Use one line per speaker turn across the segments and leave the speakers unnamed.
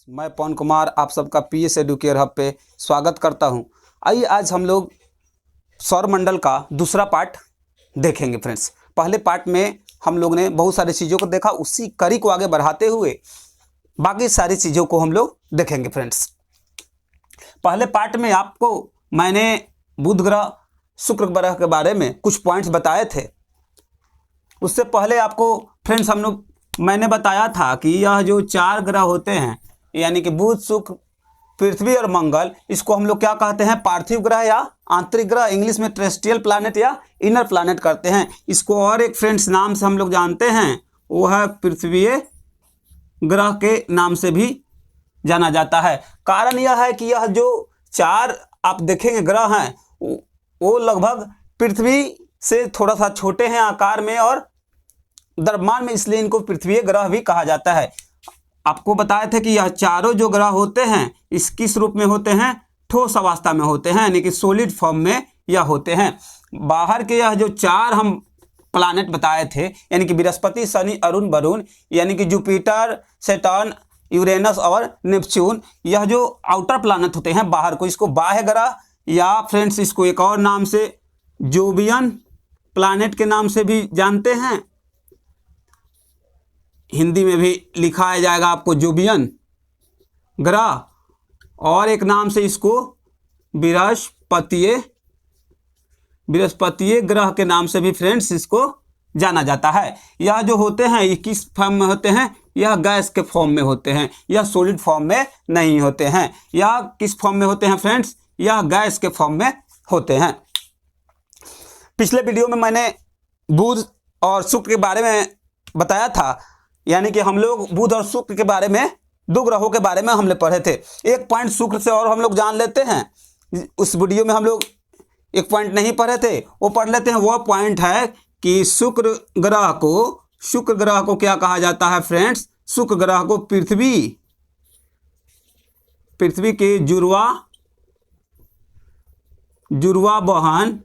मैं पवन कुमार आप सबका पीएस एडुकेयर हब पे स्वागत करता हूं। आइए आज हम लोग सौरमंडल का दूसरा पार्ट देखेंगे फ्रेंड्स। पहले पार्ट में हम लोग ने बहुत सारी चीज़ों को देखा, उसी कड़ी को आगे बढ़ाते हुए बाकी सारी चीज़ों को हम लोग देखेंगे फ्रेंड्स। पहले पार्ट में आपको मैंने बुध ग्रह शुक्र ग्रह के बारे में कुछ पॉइंट्स बताए थे। उससे पहले आपको फ्रेंड्स मैंने बताया था कि यह जो चार ग्रह होते हैं यानी कि बुध शुक्र पृथ्वी और मंगल, इसको हम लोग क्या कहते हैं, पार्थिव ग्रह या आंतरिक ग्रह, इंग्लिश में टेरेस्ट्रियल प्लैनेट या इनर प्लैनेट करते हैं। इसको और एक फ्रेंड्स नाम से हम लोग जानते हैं, वो है पृथ्वी ग्रह के नाम से भी जाना जाता है। कारण यह है कि यह जो चार आप देखेंगे ग्रह हैं वो लगभग पृथ्वी से थोड़ा सा छोटे हैं आकार में और द्रव्यमान में, इसलिए इनको पृथ्वी ग्रह भी कहा जाता है। आपको बताए थे कि यह चारों जो ग्रह होते हैं इस किस रूप में होते हैं, ठोस अवस्था में होते हैं, यानी कि सॉलिड फॉर्म में यह होते हैं। बाहर के यह जो चार हम प्लैनेट बताए थे यानी कि बृहस्पति, शनि, अरुण, वरुण, यानी कि जुपिटर, सैटर्न, यूरेनस और नेपच्यून, यह जो आउटर प्लैनेट होते हैं बाहर को, इसको बाह्य ग्रह या फ्रेंड्स इसको एक और नाम से जोवियन प्लैनेट के नाम से भी जानते हैं। हिंदी में भी लिखा जाएगा आपको जोवियन ग्रह, और एक नाम से इसको बृहस्पतीय ग्रह के नाम से भी फ्रेंड्स इसको जाना जाता है। यह जो होते हैं ये किस फॉर्म में होते हैं, यह गैस के फॉर्म में होते हैं, यह सॉलिड फॉर्म में नहीं होते हैं। यह किस फॉर्म में होते हैं फ्रेंड्स, यह गैस के फॉर्म में होते हैं। पिछले वीडियो में मैंने बुध और शुक्र के बारे में बताया था, यानी कि हम लोग बुध और शुक्र के बारे में, दो ग्रहों के बारे में हमने पढ़े थे। एक पॉइंट शुक्र से और हम लोग जान लेते हैं। उस वीडियो में हम लोग एक पॉइंट नहीं पढ़े थे, वो पढ़ लेते हैं। वह पॉइंट है कि शुक्र ग्रह को क्या कहा जाता है फ्रेंड्स, शुक्र ग्रह को पृथ्वी के जुड़वा बहन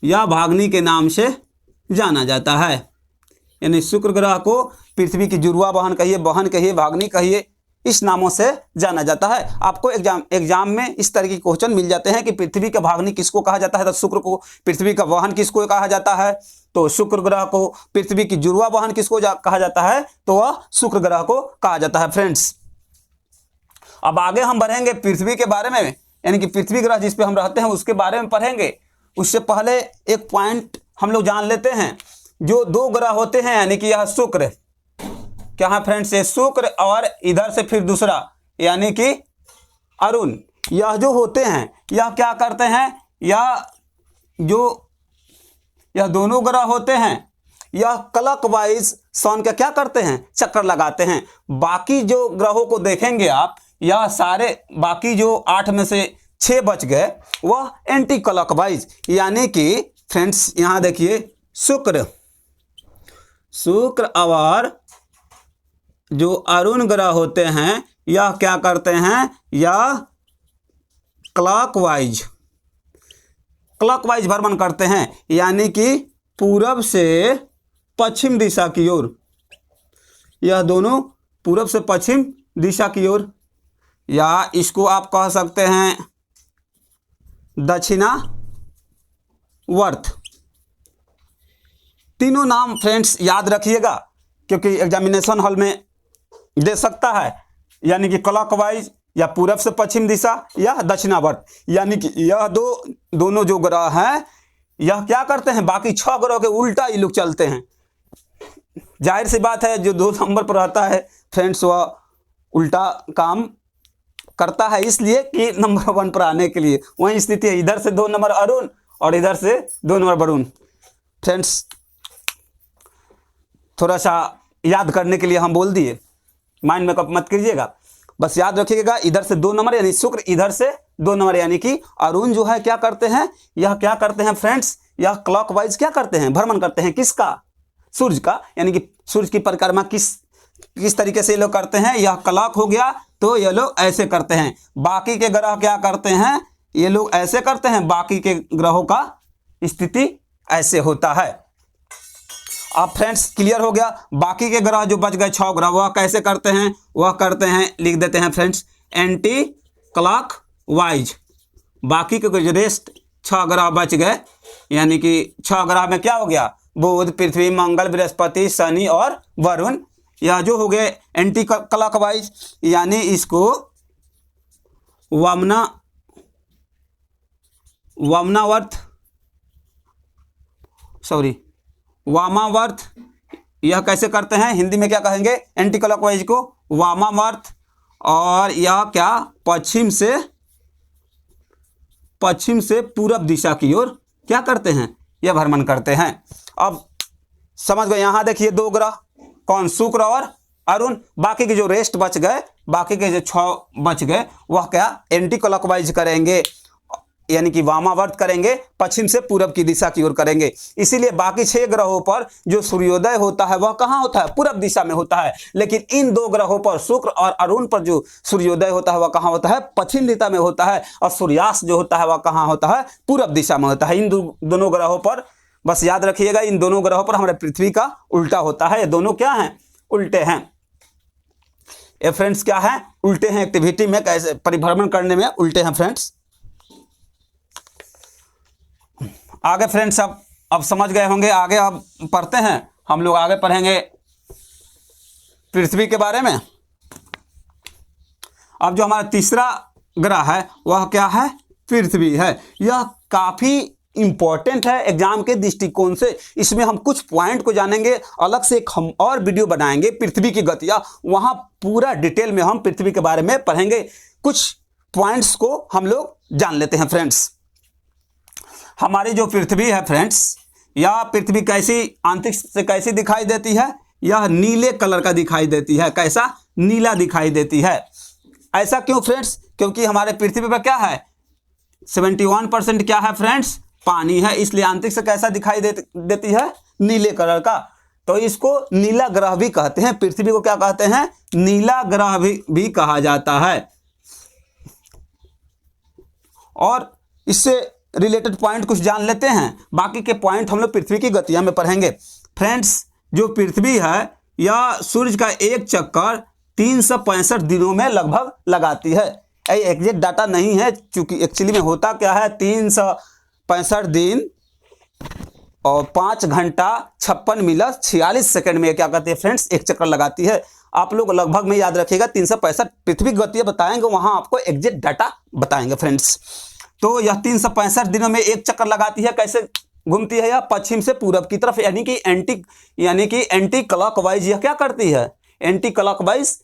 या भाग्नि के नाम से जाना जाता है। यानी शुक्र ग्रह को पृथ्वी की जुड़वा बहन कहिए, भाग्नि कहिए, इस नामों से जाना जाता है। आपको एग्जाम में इस तरह के क्वेश्चन मिल जाते हैं कि पृथ्वी का भाग्नि किसको कहा जाता है, तो शुक्र को। पृथ्वी का वाहन किसको कहा जाता है, तो शुक्र ग्रह को। पृथ्वी की जुड़वा बहन किसको कहा जाता है, तो वह शुक्र ग्रह को कहा जाता है फ्रेंड्स। अब आगे हम बढ़ेंगे पृथ्वी के बारे में, यानी कि पृथ्वी ग्रह जिस पे हम रहते हैं उसके बारे में पढ़ेंगे। उससे पहले एक पॉइंट हम लोग जान लेते हैं। जो दो ग्रह होते हैं यानी कि यह शुक्र, क्या है फ्रेंड्स, ये शुक्र, और इधर से फिर दूसरा यानी कि अरुण, यह जो होते हैं यह क्या करते हैं, यह दोनों ग्रह होते हैं, यह क्लॉकवाइज सन का क्या करते हैं, चक्कर लगाते हैं। बाकी जो ग्रहों को देखेंगे आप, यह सारे बाकी जो 8 में से 6 बच गए वह एंटी क्लॉकवाइज, यानी कि फ्रेंड्स यहाँ देखिए शुक्र और जो अरुण ग्रह होते हैं यह क्या करते हैं, यह क्लॉकवाइज भ्रमण करते हैं, यानी कि पूरब से पश्चिम दिशा की ओर। यह दोनों पूरब से पश्चिम दिशा की ओर, या इसको आप कह सकते हैं दक्षिणावर्त। तीनों नाम फ्रेंड्स याद रखिएगा क्योंकि एग्जामिनेशन हॉल में दे सकता है, यानी कि क्लॉकवाइज या पूरब से पश्चिम दिशा या दक्षिणावर्त। यानी कि यह दोनों जो ग्रह हैं यह क्या करते हैं, बाकी 6 ग्रहों के उल्टा ये लोग चलते हैं। जाहिर सी बात है जो 2 नंबर पर रहता है फ्रेंड्स वह उल्टा काम करता है, इसलिए कि नंबर 1 पर आने के लिए। वही स्थिति है, इधर से 2 नंबर अरुण और इधर से 2 नंबर वरुण। फ्रेंड्स थोड़ा सा याद करने के लिए हम बोल दिए, माइंड मेकअप मत कीजिएगा, बस याद रखिएगा। इधर से 2 नंबर यानी शुक्र, इधर से 2 नंबर यानी कि अरुण जो है क्या करते हैं, यह क्या करते हैं फ्रेंड्स, यह क्लॉकवाइज क्या करते हैं, भ्रमण करते हैं। किसका, सूर्य का, यानी कि सूर्य की परिक्रमा किस तरीके से ये लोग करते हैं, यह क्लॉक हो गया तो ये लोग ऐसे करते हैं। बाकी के ग्रह क्या करते हैं, ये लोग ऐसे करते हैं, बाकी के ग्रहों का स्थिति ऐसे होता है। अब फ्रेंड्स क्लियर हो गया। बाकी के ग्रह जो बच गए 6 ग्रह, वह कैसे करते हैं, वह करते हैं, लिख देते हैं फ्रेंड्स एंटी क्लॉक वाइज। बाकी के जो रेस्ट 6 ग्रह बच गए, यानी कि 6 ग्रह में क्या हो गया, बुध, पृथ्वी, मंगल, बृहस्पति, शनि और वरुण, यह जो हो गए एंटी क्लॉक वाइज, यानी इसको वामावर्त, यह कैसे करते हैं, हिंदी में क्या कहेंगे, एंटी क्लॉकवाइज को वामावर्त। और यह क्या, पश्चिम से पूरब दिशा की ओर क्या करते हैं, यह भ्रमण करते हैं। अब समझ गए। यहाँ देखिए 2 ग्रह, कौन, शुक्र और अरुण। बाकी के जो रेस्ट बच गए, बाकी के जो 6 बच गए, वह क्या एंटी क्लॉकवाइज करेंगे, यानी कि वामावर्त करेंगे, पश्चिम से पूरब की दिशा की ओर करेंगे। इसीलिए बाकी 6 ग्रहों पर जो सूर्योदय होता है वह कहाँ होता है, पूरब दिशा में होता है। लेकिन इन 2 ग्रहों पर, शुक्र और अरुण पर जो सूर्योदय होता है वह कहाँ होता है, पश्चिम दिशा में होता है। और सूर्यास्त जो होता है वह कहाँ होता है, पूरब दिशा में होता है। इन दोनों ग्रहों पर बस याद रखिएगा, इन दोनों ग्रहों पर हमारे पृथ्वी का उल्टा होता है। ये दोनों क्या हैं, उल्टे हैं। ये फ्रेंड्स क्या है, उल्टे हैं, एक्टिविटी में कैसे परिभ्रमण करने में उल्टे हैं फ्रेंड्स। आगे फ्रेंड्स अब समझ गए होंगे। आगे अब पढ़ते हैं, हम लोग आगे पढ़ेंगे पृथ्वी के बारे में। अब जो हमारा तीसरा ग्रह है वह क्या है, पृथ्वी है। यह काफ़ी इंपॉर्टेंट है एग्जाम के दृष्टिकोण से। इसमें हम कुछ पॉइंट को जानेंगे, अलग से एक हम और वीडियो बनाएंगे पृथ्वी की गतियाँ, वहाँ पूरा डिटेल में हम पृथ्वी के बारे में पढ़ेंगे। कुछ पॉइंट्स को हम लोग जान लेते हैं फ्रेंड्स। हमारी जो पृथ्वी है फ्रेंड्स, यह पृथ्वी कैसी, अंतरिक्ष से कैसी दिखाई देती है, यह नीले कलर का दिखाई देती है। कैसा, नीला दिखाई देती है। ऐसा क्यों फ्रेंड्स, क्योंकि हमारे पृथ्वी पर क्या है, 71% क्या है फ्रेंड्स, पानी है। इसलिए अंतरिक्ष कैसा दिखाई देती है, नीले कलर का। तो इसको नीला ग्रह भी कहते हैं। पृथ्वी को क्या कहते हैं, नीला ग्रह भी कहा जाता है। और इससे रिलेटेड पॉइंट कुछ जान लेते हैं। बाकी के पॉइंट हम लोग पृथ्वी की गतियां में पढ़ेंगे। फ्रेंड्स, जो पृथ्वी है यह सूर्य का एक चक्कर 365 दिनों में लगभग लगाती है। एग्जैक्ट डाटा नहीं है, क्योंकि एक्चुअली में होता क्या है, 365 दिन और 5 घंटा 56 मिनट 46 सेकंड में क्या कहते हैं फ्रेंड्स, एक चक्कर लगाती है। आप लोग लगभग में याद रखिएगा, 365 पृथ्वी की गतियां बताएंगे, वहां आपको एग्जैक्ट डाटा बताएंगे फ्रेंड्स। तो यह 365 दिनों में एक चक्कर लगाती है। कैसे घूमती है, यह पश्चिम से पूरब की तरफ, यानी कि एंटी क्लॉकवाइज यह क्या करती है, एंटी क्लॉकवाइज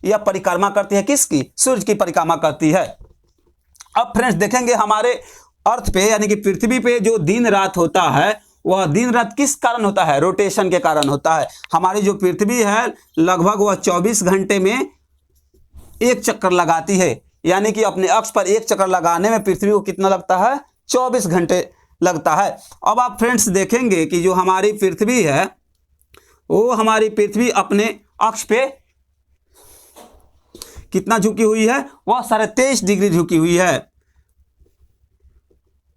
यह परिक्रमा करती है। किसकी, सूर्य की परिक्रमा करती है। अब फ्रेंड्स देखेंगे हमारे अर्थ पे, यानी कि पृथ्वी पे जो दिन रात होता है, वह दिन रात किस कारण होता है, रोटेशन के कारण होता है। हमारी जो पृथ्वी है लगभग वह 24 घंटे में एक चक्कर लगाती है। यानी कि अपने अक्ष पर एक चक्कर लगाने में पृथ्वी को कितना लगता है, 24 घंटे लगता है। अब आप फ्रेंड्स देखेंगे कि जो हमारी पृथ्वी है, वो हमारी पृथ्वी अपने अक्ष पे कितना झुकी हुई है, वह 23.5 डिग्री झुकी हुई है।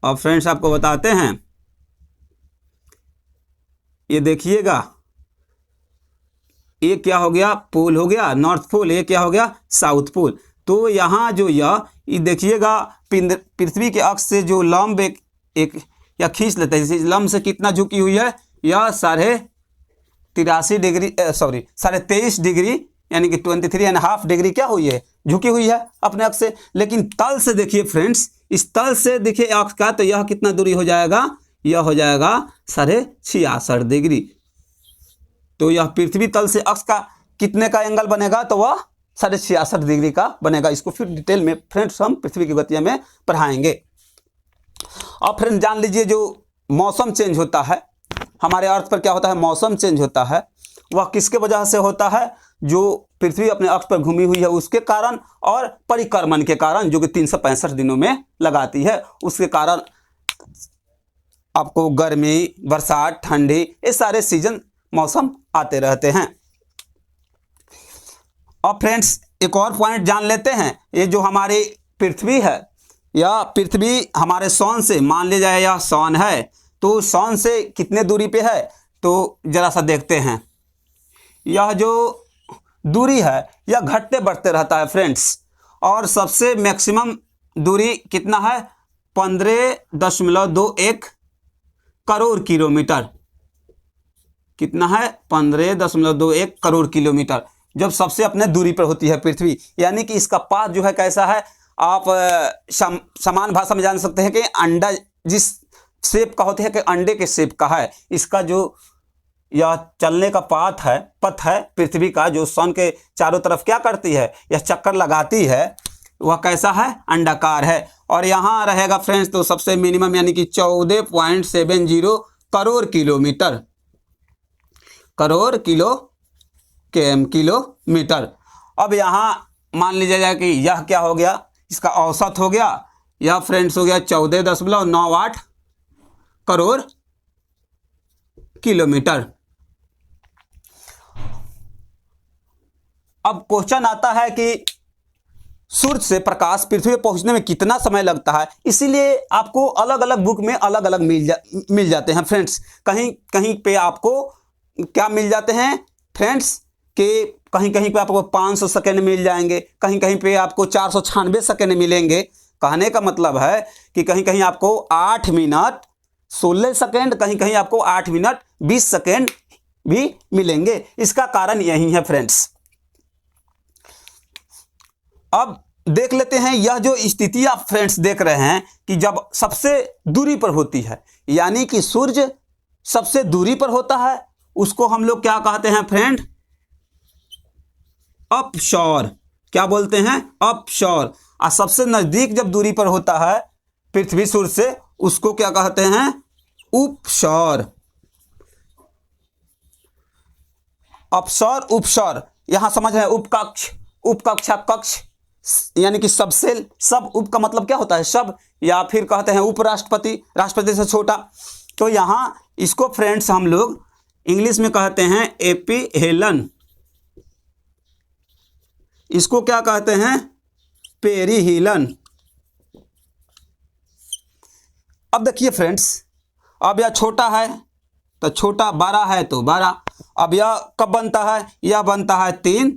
अब फ्रेंड्स आपको बताते हैं, ये देखिएगा, ये क्या हो गया, पोल हो गया नॉर्थ पोल, ये क्या हो गया, साउथ पोल। तो यहाँ जो ये देखिएगा, पृथ्वी के अक्ष से जो लंब एक या खींच लेते हैं, इस लंब से कितना झुकी हुई है, यह 23.5 डिग्री, यानी कि 23.5 डिग्री क्या हुई है, झुकी हुई है अपने अक्ष से। लेकिन तल से देखिए फ्रेंड्स, इस तल से देखिए अक्ष का, तो यह कितना दूरी हो जाएगा, यह हो जाएगा 66.5 डिग्री। तो यह पृथ्वी तल से अक्ष का कितने का एंगल बनेगा, तो वह 66.5 डिग्री का बनेगा। इसको फिर डिटेल में फ्रेंड्स हम पृथ्वी की गतियां में पढ़ाएंगे। अब फ्रेंड्स जान लीजिए, जो मौसम चेंज होता है हमारे अर्थ पर, क्या होता है, मौसम चेंज होता है, वह किसके वजह से होता है, जो पृथ्वी अपने अक्ष पर घूमी हुई है उसके कारण, और परिक्रमण के कारण, जो कि 365 दिनों में लगाती है, उसके कारण आपको गर्मी, बरसात, ठंडी, ये सारे सीजन मौसम आते रहते हैं। अब फ्रेंड्स एक और पॉइंट जान लेते हैं। ये जो हमारी पृथ्वी है, यह पृथ्वी हमारे सौन से, मान लिया जाए यह सौन है, तो सौन से कितने दूरी पे है, तो जरा सा देखते हैं। यह जो दूरी है यह घटते बढ़ते रहता है फ्रेंड्स, और सबसे मैक्सिमम दूरी कितना है? 15.21 करोड़ किलोमीटर। कितना है? 15.21 करोड़ किलोमीटर, जब सबसे अपने दूरी पर होती है पृथ्वी। यानी कि इसका पाथ जो है कैसा है, आप समान भाषा में जान सकते हैं कि अंडा जिस शेप का होता है कि अंडे के शेप का है। इसका जो यह चलने का पथ है पृथ्वी का, जो सन के चारों तरफ क्या करती है, यह चक्कर लगाती है, वह कैसा है? अंडाकार है। और यहाँ रहेगा फ्रेंड्स तो सबसे मिनिमम यानी कि 14.70 करोड़ किलोमीटर, किलोमीटर। अब यहाँ मान लीजिए जाए कि यह क्या हो गया, इसका औसत हो गया, यह फ्रेंड्स हो गया 14.98 करोड़ किलोमीटर। अब क्वेश्चन आता है कि सूर्य से प्रकाश पृथ्वी पर पहुंचने में कितना समय लगता है। इसीलिए आपको अलग अलग बुक में अलग अलग मिल जाते हैं फ्रेंड्स। कहीं कहीं पे आपको क्या मिल जाते हैं फ्रेंड्स कि कहीं कहीं पे आपको 500 सेकेंड मिल जाएंगे, कहीं कहीं पे आपको 496 सेकेंड मिलेंगे। कहने का मतलब है कि कहीं कहीं आपको 8 मिनट 16 सेकेंड, कहीं कहीं आपको 8 मिनट 20 सेकेंड भी मिलेंगे। इसका कारण यही है फ्रेंड्स। अब देख लेते हैं यह जो स्थिति आप फ्रेंड्स देख रहे हैं कि जब सबसे दूरी पर होती है, यानी कि सूर्य सबसे दूरी पर होता है, उसको हम लोग क्या कहते हैं फ्रेंड? अपशौर। क्या बोलते हैं? अपशौर। और सबसे नजदीक जब दूरी पर होता है पृथ्वी सूर्य से, उसको क्या कहते हैं? उपसौर। अपसौर, उपसौर। यहां समझ है उपकक्ष, उपकक्षा कक्ष यानी कि सब सेल, सब उप का मतलब क्या होता है? सब, या फिर कहते हैं उपराष्ट्रपति, राष्ट्रपति से छोटा। तो यहां इसको फ्रेंड्स हम लोग इंग्लिश में कहते हैं एपिहेलन। इसको क्या कहते हैं? पेरिहीलन। अब देखिए फ्रेंड्स, अब यह छोटा है तो छोटा, बड़ा है तो बड़ा। अब यह कब बनता है? यह बनता है 3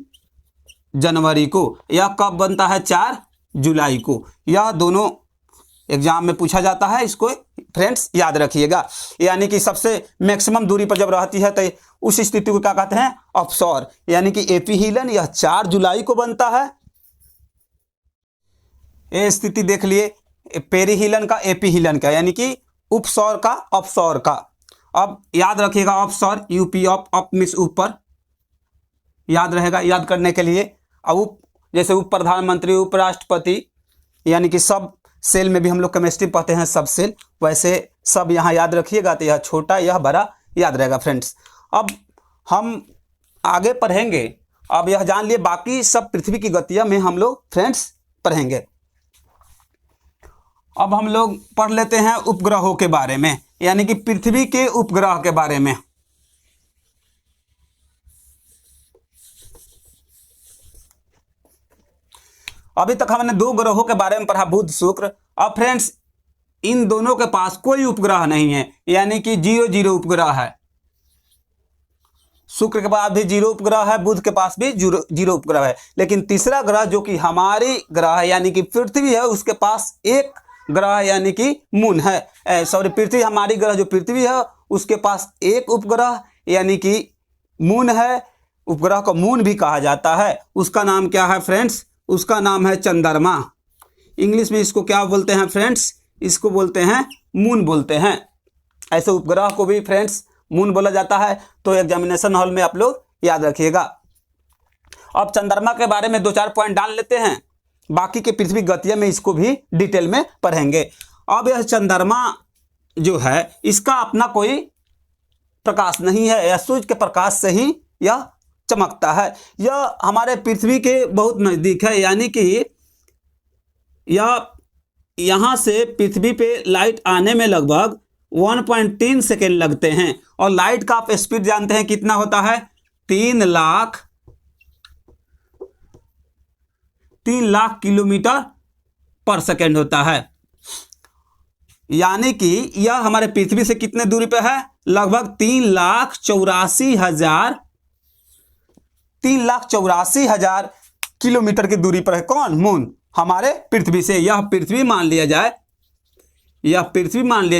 जनवरी को। यह कब बनता है? 4 जुलाई को। यह दोनों एग्जाम में पूछा जाता है, इसको फ्रेंड्स याद रखिएगा। यानी कि सबसे मैक्सिमम दूरी पर जब रहती है तो उस स्थिति को क्या कहते हैं? अपसौर। यानी कि एपिहीलन यह 4 जुलाई को बनता है। ये स्थिति देख लिए, पेरिहीलन का, एपिहीलन का, यानी कि उपसौर का, अपसौर का। अब याद रखिएगा अपसौर, यूपी अप मिस ऊपर, याद रहेगा याद करने के लिए। अब उप जैसे उप प्रधानमंत्री, उपराष्ट्रपति, यानी कि सब सेल में भी हम लोग केमिस्ट्री पढ़ते हैं सब सेल, वैसे सब यहाँ याद रखिएगा। तो यह छोटा यह बड़ा याद रहेगा फ्रेंड्स। अब हम आगे पढ़ेंगे, अब यह जान लिए बाकी सब पृथ्वी की गतियां में हम लोग फ्रेंड्स पढ़ेंगे। अब हम लोग पढ़ लेते हैं उपग्रहों के बारे में, यानी कि पृथ्वी के उपग्रह के बारे में। अभी तक हमने 2 ग्रहों के बारे में पढ़ा, बुध शुक्र। अब फ्रेंड्स इन दोनों के पास कोई उपग्रह नहीं है, यानी कि 0 उपग्रह है। शुक्र के पास भी 0 उपग्रह है, बुध के पास भी 0 उपग्रह है। लेकिन तीसरा ग्रह जो कि हमारी ग्रह है यानी कि पृथ्वी है, उसके पास एक ग्रह यानी कि मून है। सॉरी, पृथ्वी, हमारी ग्रह जो पृथ्वी है उसके पास एक उपग्रह यानी कि मून है। उपग्रह को मून भी कहा जाता है। उसका नाम क्या है फ्रेंड्स? उसका नाम है चंद्रमा। इंग्लिश में इसको क्या बोलते हैं फ्रेंड्स? इसको बोलते हैं मून बोलते हैं। ऐसे उपग्रह को भी फ्रेंड्स मून बोला जाता है। तो एग्जामिनेशन हॉल में आप लोग याद रखिएगा। अब चंद्रमा के बारे में 2-4 पॉइंट डाल लेते हैं, बाकी के पृथ्वी गतियों में इसको भी डिटेल में पढ़ेंगे। अब यह चंद्रमा जो है इसका अपना कोई प्रकाश नहीं है, यह सूर्य के प्रकाश से ही यह चमकता है। यह हमारे पृथ्वी के बहुत नज़दीक है, यानी कि यह यहाँ से पृथ्वी पे लाइट आने में लगभग 1.3 सेकेंड लगते हैं। और लाइट का आप स्पीड जानते हैं कितना होता है? 3 लाख किलोमीटर पर सेकेंड होता है। यानी कि यह हमारे पृथ्वी से कितने दूरी पे है? लगभग 3,84,000 किलोमीटर की दूरी पर है। कौन? मून, हमारे पृथ्वी से। यह पृथ्वी मान लिया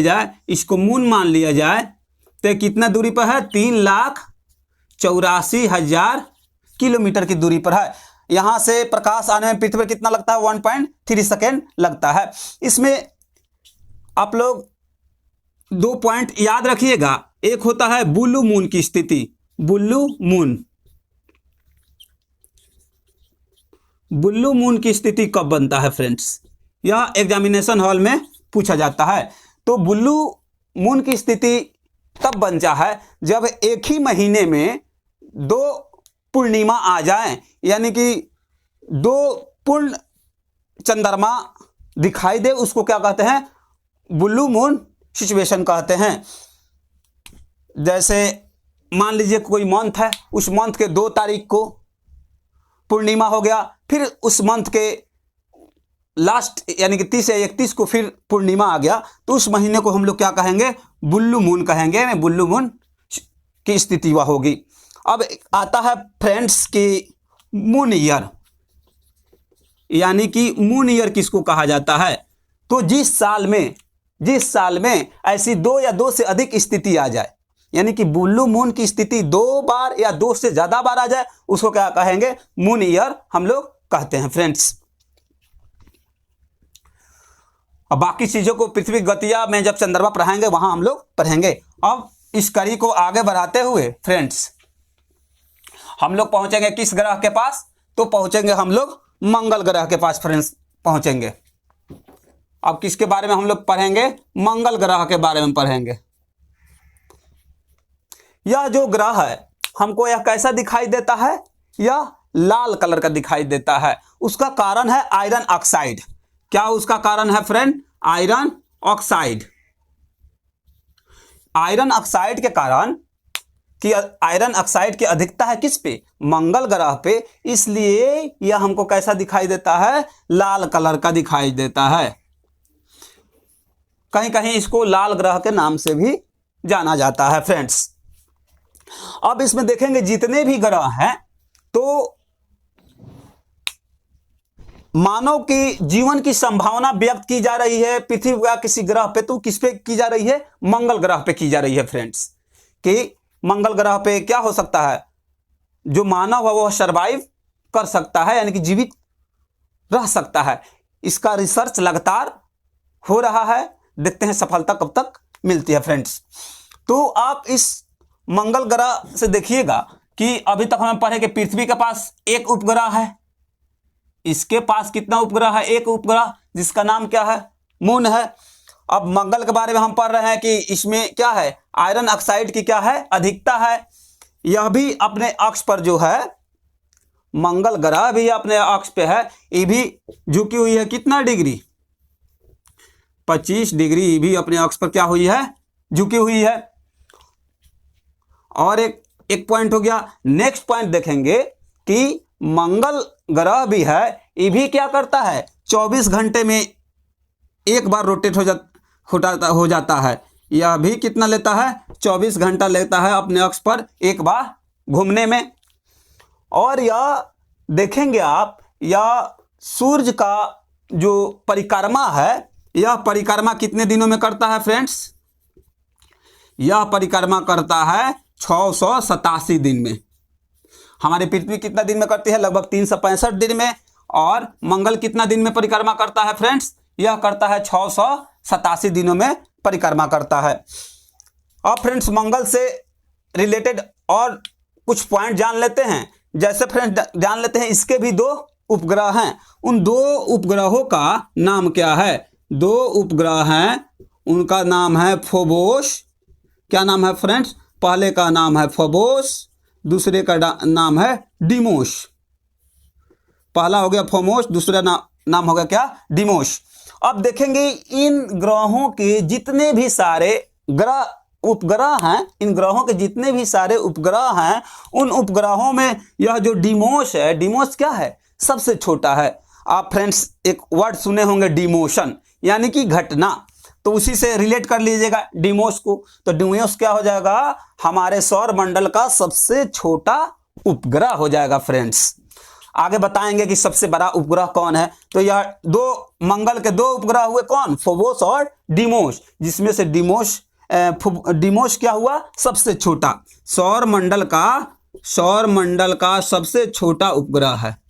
जाए, इसको मून मान लिया जाए, तो कितना दूरी पर है? 3,84,000 किलोमीटर की दूरी पर है। यहाँ से प्रकाश आने में पृथ्वी कितना लगता है? 1.3 सेकेंड लगता है। इसमें आप लोग 2 पॉइंट याद रखिएगा। एक होता है ब्लू मून की स्थिति। ब्लू मून की स्थिति कब बनता है फ्रेंड्स? यह एग्जामिनेशन हॉल में पूछा जाता है। तो ब्लू मून की स्थिति तब बनता है जब एक ही महीने में 2 पूर्णिमा आ जाएं, यानी कि 2 पूर्ण चंद्रमा दिखाई दे, उसको क्या कहते हैं? ब्लू मून सिचुएशन कहते हैं। जैसे मान लीजिए कोई मंथ है, उस मंथ के 2 तारीख को पूर्णिमा हो गया, फिर उस मंथ के लास्ट यानी कि 30 या 31 को फिर पूर्णिमा आ गया, तो उस महीने को हम लोग क्या कहेंगे? ब्लू मून कहेंगे। ब्लू मून की स्थिति वह होगी। अब आता है फ्रेंड्स की मून ईयर, यानी कि मून ईयर किसको कहा जाता है? तो जिस साल में ऐसी 2 या 2 से अधिक स्थिति आ जाए, यानी कि ब्लू मून की स्थिति 2 बार या 2 से ज्यादा बार आ जाए, उसको क्या कहेंगे? मून ईयर हम लोग कहते हैं फ्रेंड्स। अब बाकी चीजों को पृथ्वी गतिया में जब चंद्रमा पढ़ाएंगे वहां हम लोग पढ़ेंगे। अब इस कड़ी को आगे बढ़ाते हुए फ्रेंड्स हम लोग पहुंचेंगे किस ग्रह के पास? तो पहुंचेंगे हम लोग मंगल ग्रह के पास फ्रेंड्स पहुंचेंगे। अब किसके बारे में हम लोग पढ़ेंगे? मंगल ग्रह के बारे में पढ़ेंगे। यह जो ग्रह है हमको यह कैसा दिखाई देता है? यह लाल कलर का दिखाई देता है। उसका कारण है आयरन ऑक्साइड। क्या उसका कारण है friend? Iron oxide. Iron oxide के कारण कि आयरन ऑक्साइड की अधिकता है किस पे? मंगल ग्रह पे, इसलिए यह हमको कैसा दिखाई देता है? लाल कलर का दिखाई देता है। कहीं कहीं इसको लाल ग्रह के नाम से भी जाना जाता है फ्रेंड्स। अब इसमें देखेंगे जितने भी ग्रह हैं, तो मानव की जीवन की संभावना व्यक्त की जा रही है पृथ्वी का किसी ग्रह पे, तो किस पे की जा रही है? मंगल ग्रह पे की जा रही है फ्रेंड्स। कि मंगल ग्रह पे क्या हो सकता है? जो मानव है वह सरवाइव कर सकता है, यानी कि जीवित रह सकता है। इसका रिसर्च लगातार हो रहा है, देखते हैं सफलता कब तक मिलती है फ्रेंड्स। तो आप इस मंगल ग्रह से देखिएगा कि अभी तक हमें पढ़े कि पृथ्वी के पास एक उपग्रह है, इसके पास कितना उपग्रह है? एक उपग्रह, जिसका नाम क्या है? मून है। अब मंगल के बारे में हम पढ़ रहे हैं कि इसमें क्या है? आयरन ऑक्साइड की क्या है? अधिकता है। यह भी अपने अक्ष पर जो है, मंगल ग्रह भी अपने अक्ष पे है, ये भी झुकी हुई है कितना डिग्री? 25 डिग्री भी अपने अक्ष पर क्या हुई है? झुकी हुई है। और एक पॉइंट हो गया। नेक्स्ट पॉइंट देखेंगे कि मंगल ग्रह भी है, ये भी क्या करता है? 24 घंटे में एक बार रोटेट हो जाता है। यह भी कितना लेता है? 24 घंटा लेता है अपने अक्ष पर एक बार घूमने में। और यह देखेंगे आप, यह सूर्य का जो परिक्रमा है, यह परिक्रमा कितने दिनों में करता है फ्रेंड्स? यह परिक्रमा करता है 687 दिन में। हमारी पृथ्वी कितना दिन में करती है? लगभग 365 दिन में। और मंगल कितना दिन में परिक्रमा करता है फ्रेंड्स? यह करता है 687 दिनों में परिक्रमा करता है। अब फ्रेंड्स मंगल से रिलेटेड और कुछ पॉइंट जान लेते हैं। जैसे फ्रेंड्स जान लेते हैं इसके भी 2 उपग्रह हैं। उन 2 उपग्रहों का नाम क्या है? 2 उपग्रह हैं, उनका नाम है फोबोस। क्या नाम है फ्रेंड्स? पहले का नाम है फोबोस, दूसरे का नाम है डिमोस। पहला हो गया फोमोस, दूसरा नाम हो गया क्या? डिमोस। अब देखेंगे इन ग्रहों के जितने भी सारे उपग्रह हैं, इन ग्रहों के जितने भी सारे उपग्रह हैं, उन उपग्रहों में यह जो डिमोस है, डिमोस क्या है? सबसे छोटा है। आप फ्रेंड्स एक वर्ड सुने होंगे डिमोशन, यानी कि घटना। तो उसी से रिलेट कर लीजिएगा डिमोस को। तो डिमोस क्या हो जाएगा, हमारे सौर मंडल का सबसे छोटा उपग्रह हो जाएगा फ्रेंड्स। आगे बताएंगे कि सबसे बड़ा उपग्रह कौन है। तो यह दो मंगल के दो उपग्रह हुए, कौन, फोबोस और डिमोस, जिसमें से डिमोस क्या हुआ, सबसे छोटा, सौर मंडल का सबसे छोटा उपग्रह है।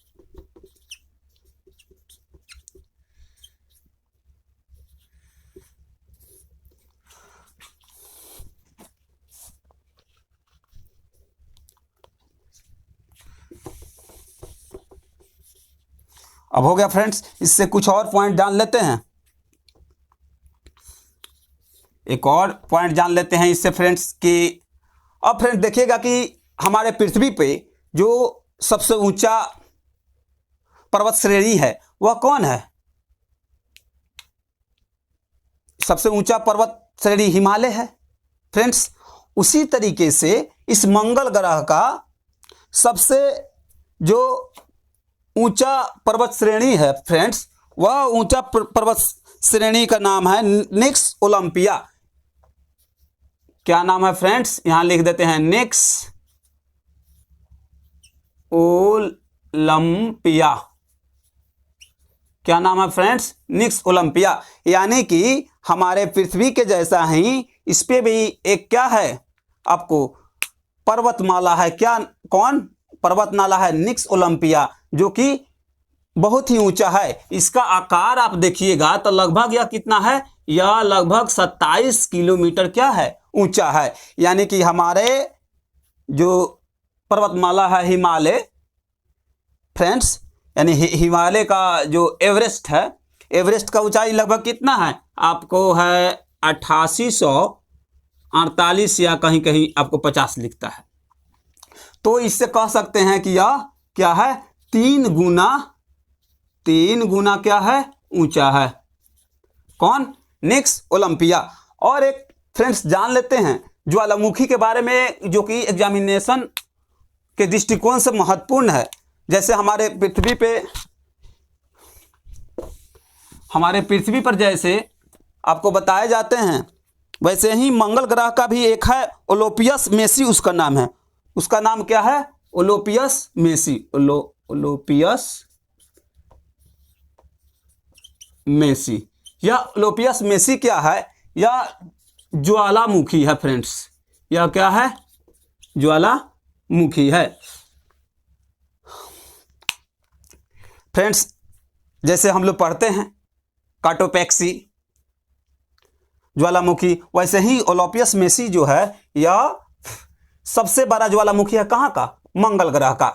अब हो गया फ्रेंड्स, इससे कुछ और पॉइंट जान लेते हैं, एक और पॉइंट जान लेते हैं इससे फ्रेंड्स कि अब फ्रेंड्स देखिएगा कि हमारे पृथ्वी पे जो सबसे ऊंचा पर्वत श्रेणी है वह कौन है, सबसे ऊंचा पर्वत श्रेणी हिमालय है फ्रेंड्स। उसी तरीके से इस मंगल ग्रह का सबसे जो ऊंचा पर्वत श्रेणी है फ्रेंड्स, वह ऊंचा पर्वत श्रेणी का नाम है निक्स ओलंपिया। क्या नाम है फ्रेंड्स, यहां लिख देते हैं निक्स ओलंपिया। क्या नाम है फ्रेंड्स, निक्स ओलंपिया। यानी कि हमारे पृथ्वी के जैसा ही इस पे भी एक क्या है, आपको पर्वतमाला है, क्या, कौन, पर्वतमाला है निक्स ओलंपिया, जो कि बहुत ही ऊंचा है। इसका आकार आप देखिएगा तो लगभग यह कितना है, यह लगभग 27 किलोमीटर क्या है, ऊंचा है। यानी कि हमारे जो पर्वतमाला है हिमालय फ्रेंड्स, यानी हिमालय का जो एवरेस्ट है, एवरेस्ट का ऊंचाई लगभग कितना है, आपको है 8848 या कहीं कहीं आपको 50 लिखता है। तो इससे कह सकते हैं कि यह क्या है, 3 गुना क्या है, ऊंचा है, कौन, निक्स ओलंपिया। और एक फ्रेंड्स जान लेते हैं ज्वालामुखी के बारे में, जो कि एग्जामिनेशन के दृष्टिकोण से महत्वपूर्ण है। जैसे हमारे पृथ्वी पर जैसे आपको बताए जाते हैं, वैसे ही मंगल ग्रह का भी एक है ओलोपियस मेसी, उसका नाम है, उसका नाम क्या है, ओलोपियस मेसी। ओलोपियस मेसी। यह ओलोपियस मेसी क्या है, यह ज्वालामुखी है फ्रेंड्स, यह क्या है, ज्वालामुखी है फ्रेंड्स। जैसे हम लोग पढ़ते हैं काटोपैक्सी, ज्वालामुखी, वैसे ही ओलोपियस मेसी जो है यह सबसे बड़ा ज्वालामुखी है, कहाँ का, मंगल ग्रह का।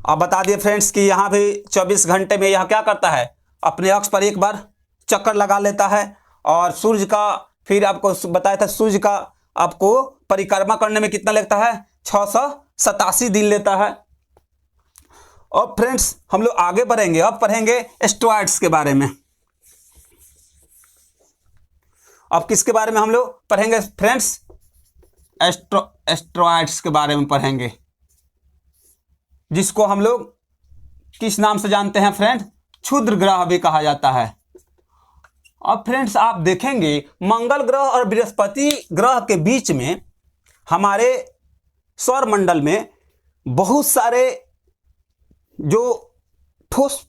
अब बता दिए फ्रेंड्स कि यहाँ भी 24 घंटे में यह क्या करता है, अपने अक्ष पर एक बार चक्कर लगा लेता है। और सूर्य का, फिर आपको बताया था सूर्य का आपको परिक्रमा करने में कितना लगता है, 687 दिन लेता है। और फ्रेंड्स हम लोग आगे बढ़ेंगे, अब पढ़ेंगे एस्ट्रॉयड्स के बारे में। अब किसके बारे में हम लोग पढ़ेंगे फ्रेंड्स, एस्ट्रॉयड्स के बारे में पढ़ेंगे, जिसको हम लोग किस नाम से जानते हैं फ्रेंड्स, क्षुद्र ग्रह भी कहा जाता है। अब फ्रेंड्स आप देखेंगे मंगल ग्रह और बृहस्पति ग्रह के बीच में हमारे सौर मंडल में बहुत सारे जो ठोस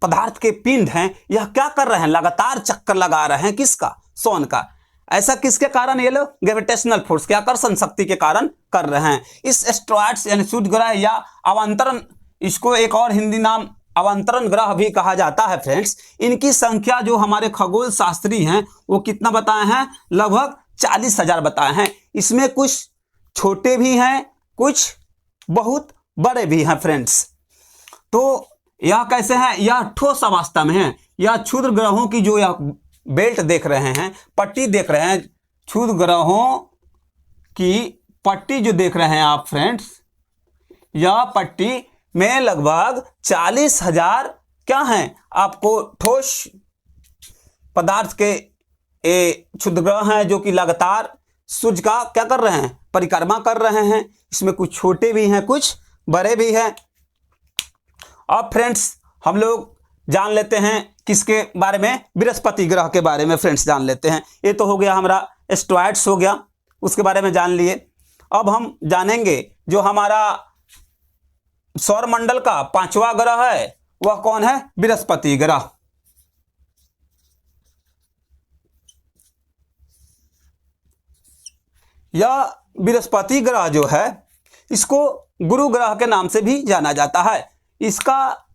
पदार्थ के पिंड हैं, यह क्या कर रहे हैं, लगातार चक्कर लगा रहे हैं, किसका, सोन का। ऐसा किसके कारण, ये लोग ग्रेविटेशनल फोर्स के, आकर्षण शक्ति के कारण कर रहे हैं। इस एस्ट्रॉयड्स यानी क्षुद्र ग्रह या अवंतरण, इसको एक और हिंदी नाम अवंतरण ग्रह भी कहा जाता है फ्रेंड्स। इनकी संख्या जो हमारे खगोल शास्त्री हैं वो कितना बताए हैं, लगभग 40,000 बताए हैं। इसमें कुछ छोटे भी हैं, कुछ बहुत बड़े भी हैं फ्रेंड्स। तो यह कैसे हैं, यह ठोस अवस्था में है। यह क्षुद्र ग्रहों की जो यह बेल्ट देख रहे हैं, पट्टी देख रहे हैं, क्षुद्र ग्रहों की पट्टी जो देख रहे हैं आप फ्रेंड्स, यह पट्टी में लगभग 40,000 क्या हैं, आपको ठोस पदार्थ के क्षुद्र ग्रह हैं, जो कि लगातार सूर्य का क्या कर रहे हैं, परिक्रमा कर रहे हैं। इसमें कुछ छोटे भी हैं, कुछ बड़े भी हैं। अब फ्रेंड्स हम लोग जान लेते हैं किसके बारे में, बृहस्पति ग्रह के बारे में फ्रेंड्स जान लेते हैं। ये तो हो गया हमारा एस्ट्रॉइड्स हो गया, उसके बारे में जान लिए। अब हम जानेंगे जो हमारा सौरमंडल का 5वां ग्रह है वह कौन है, बृहस्पति ग्रह। यह बृहस्पति ग्रह जो है इसको गुरु ग्रह के नाम से भी जाना जाता है। इसका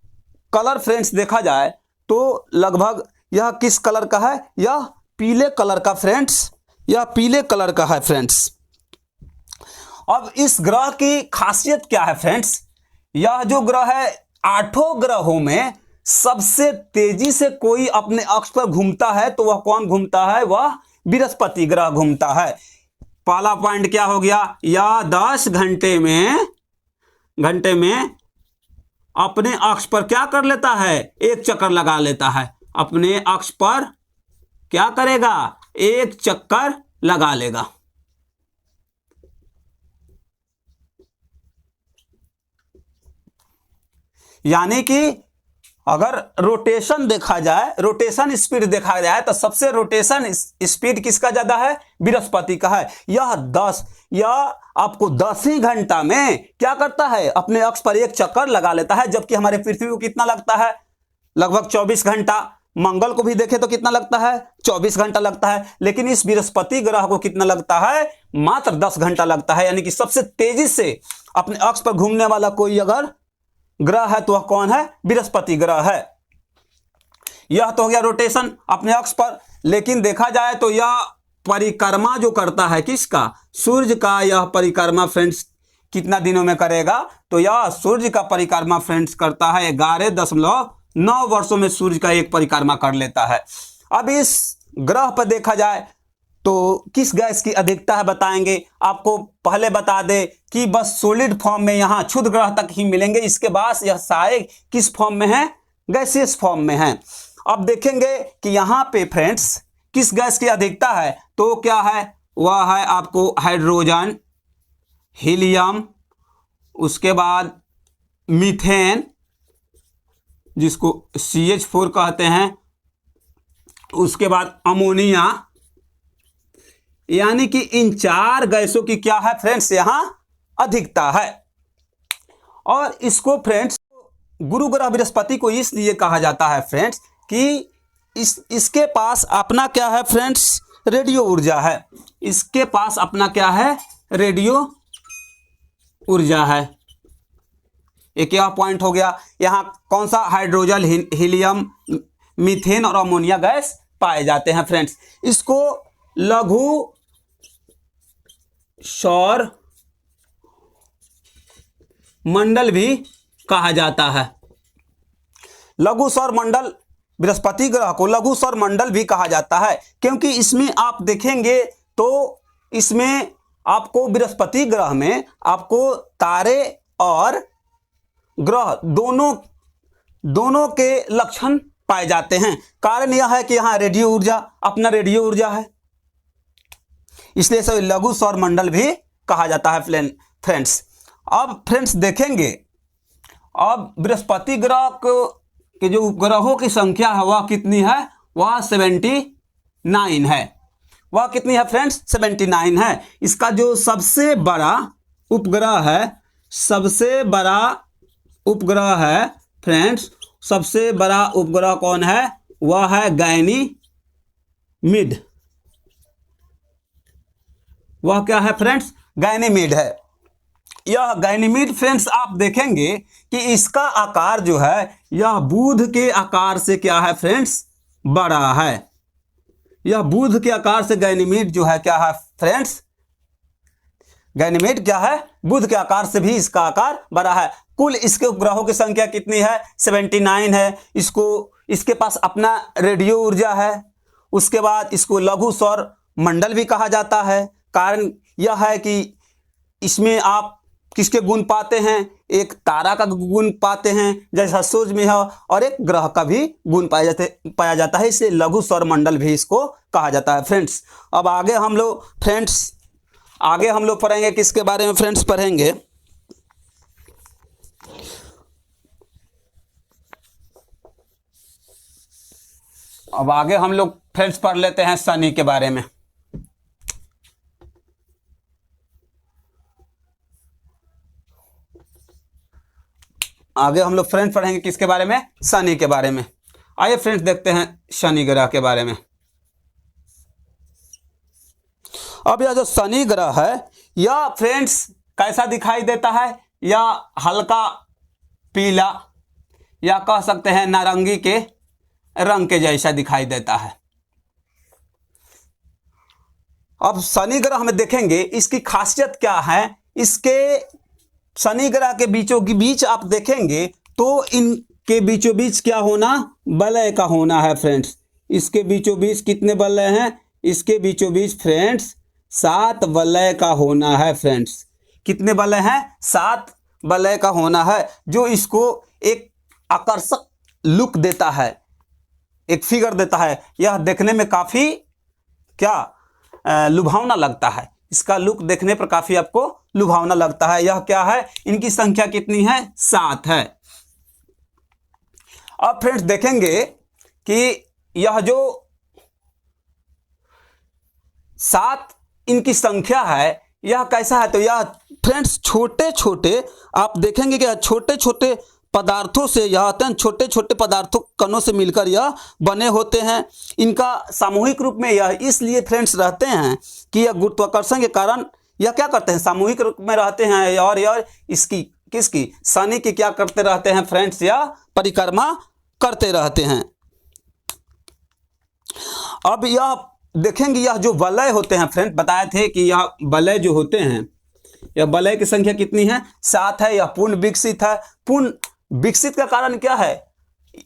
कलर फ्रेंड्स देखा जाए तो लगभग यह किस कलर का है, यह पीले कलर का फ्रेंड्स, यह पीले कलर का है फ्रेंड्स। अब इस ग्रह की खासियत क्या है फ्रेंड्स, यह जो ग्रह है 8 ग्रहों में सबसे तेजी से कोई अपने अक्ष पर घूमता है तो वह कौन घूमता है, वह बृहस्पति ग्रह घूमता है। पहला पॉइंट क्या हो गया, यह 10 घंटे में अपने अक्ष पर क्या कर लेता है, एक चक्कर लगा लेता है। अपने अक्ष पर क्या करेगा, एक चक्कर लगा लेगा। यानी कि अगर रोटेशन देखा जाए, रोटेशन स्पीड देखा जाए तो सबसे रोटेशन स्पीड किसका ज्यादा है, बृहस्पति का है। यह आपको 10 ही घंटा में क्या करता है, अपने अक्ष पर एक चक्कर लगा लेता है। जबकि हमारे पृथ्वी को कितना लगता है, लगभग 24 घंटा। मंगल को भी देखें तो कितना लगता है, 24 घंटा लगता है। लेकिन इस बृहस्पति ग्रह को कितना लगता है, मात्र 10 घंटा लगता है। यानी कि सबसे तेजी से अपने अक्ष पर घूमने वाला कोई अगर ग्रह है तो वह कौन है, बृहस्पति ग्रह है। यह तो हो गया रोटेशन अपने अक्ष पर। लेकिन देखा जाए तो यह परिक्रमा जो करता है किसका, सूर्य का। यह परिक्रमा फ्रेंड्स कितना दिनों में करेगा, तो यह सूर्य का परिक्रमा फ्रेंड्स करता है 11.9 वर्षों में सूर्य का एक परिक्रमा कर लेता है। अब इस ग्रह पर देखा जाए तो किस गैस की अधिकता है बताएंगे। आपको पहले बता दे कि बस सॉलिड फॉर्म में यहाँ क्षुद्र ग्रह तक ही मिलेंगे, इसके बाद यह सारे किस फॉर्म में है, गैसियस फॉर्म में है। अब देखेंगे कि यहाँ पे फ्रेंड्स किस गैस की अधिकता है, तो क्या है, वह है आपको हाइड्रोजन, हीलियम, उसके बाद मीथेन जिसको CH4 कहते हैं, उसके बाद अमोनिया। यानी कि इन 4 गैसों की क्या है फ्रेंड्स, यहां अधिकता है। और इसको फ्रेंड्स गुरु ग्रह बृहस्पति को इसलिए कहा जाता है फ्रेंड्स कि इसके पास अपना क्या है फ्रेंड्स, रेडियो ऊर्जा है। इसके पास अपना क्या है, रेडियो ऊर्जा है। एक यह पॉइंट हो गया। यहाँ कौन सा, हाइड्रोजन, हीलियम, मीथेन और अमोनिया गैस पाए जाते हैं फ्रेंड्स। इसको लघु सौर मंडल भी कहा जाता है। लघु सौर मंडल, बृहस्पति ग्रह को लघु सौर मंडल भी कहा जाता है, क्योंकि इसमें आप देखेंगे तो इसमें आपको बृहस्पति ग्रह में आपको तारे और ग्रह दोनों के लक्षण पाए जाते हैं। कारण यह है कि यहाँ रेडियो ऊर्जा, अपना रेडियो ऊर्जा है, इसलिए इसे लघु सौर मंडल भी कहा जाता है फ्रेंड्स। अब फ्रेंड्स देखेंगे, अब बृहस्पति ग्रह के जो उपग्रहों की संख्या है वह कितनी है, वह 79 है। वह कितनी है फ्रेंड्स, 79 है। इसका जो सबसे बड़ा उपग्रह है फ्रेंड्स, सबसे बड़ा उपग्रह कौन है, वह है गैनीमीड। वह क्या है फ्रेंड्स, गैनीमीड है। यह गैनीमीड फ्रेंड्स आप देखेंगे कि इसका आकार जो है यह बुध के आकार से क्या है फ्रेंड्स, बड़ा है। यह बुध के आकार से गैनीमीड जो है क्या है फ्रेंड्स, गैनीमीड क्या है, बुध के आकार से भी इसका आकार बड़ा है। कुल इसके उपग्रहों की संख्या कितनी है, 79 है। इसके पास अपना रेडियो ऊर्जा है। उसके बाद इसको लघु सौर मंडल भी कहा जाता है। कारण यह है कि इसमें आप किसके गुण पाते हैं, एक तारा का गुण पाते हैं जैसा सूर्य में है, और एक ग्रह का भी गुण पाया जाता है, इसलिए लघु सौर मंडल भी इसको कहा जाता है फ्रेंड्स। अब आगे हम लोग पढ़ेंगे किसके बारे में फ्रेंड्स, पढ़ेंगे अब आगे हम लोग फ्रेंड्स पढ़ लेते हैं शनि के बारे में। आगे हम लोग फ्रेंड्स पढ़ेंगे किसके बारे में? शनि के बारे में। आइए फ्रेंड्स देखते हैं शनि ग्रह के बारे में। अब यह जो शनि ग्रह है यह फ्रेंड्स कैसा दिखाई देता है? यह हल्का पीला या कह सकते हैं नारंगी के रंग के जैसा दिखाई देता है। अब शनि ग्रह में देखेंगे इसकी खासियत क्या है। इसके शनि ग्रह के बीचों के बीच आप देखेंगे तो इनके बीचों बीच क्या होना? वलय का होना है फ्रेंड्स। इसके बीचों बीच कितने वलय हैं? इसके बीचों बीच फ्रेंड्स 7 वलय का होना है फ्रेंड्स। कितने वलय हैं? 7 वलय का होना है, जो इसको एक आकर्षक लुक देता है, एक फिगर देता है। यह देखने में काफ़ी क्या लुभावना लगता है। इसका लुक देखने पर काफ़ी आपको लुभावना लगता है। यह क्या है? इनकी संख्या कितनी है? 7 है। अब फ्रेंड्स देखेंगे कि यह जो 7 इनकी संख्या है यह कैसा है? तो यह फ्रेंड्स छोटे छोटे आप देखेंगे कि छोटे छोटे पदार्थों से, यह अत्यंत छोटे छोटे पदार्थों कणों से मिलकर यह बने होते हैं। इनका सामूहिक रूप में यह इसलिए फ्रेंड्स रहते हैं कि यह गुरुत्वाकर्षण के कारण यह क्या करते हैं? सामूहिक रूप में रहते हैं। और यह इसकी किसकी? शनि की क्या करते रहते हैं फ्रेंड्स? यह परिक्रमा करते रहते हैं। अब यह देखेंगे यह जो वलय होते हैं फ्रेंड्स, बताए थे कि यह वलय जो होते हैं, यह वलय की संख्या कितनी है? 7 है। यह पूर्ण विकसित है। पूर्ण विकसित का कारण क्या है?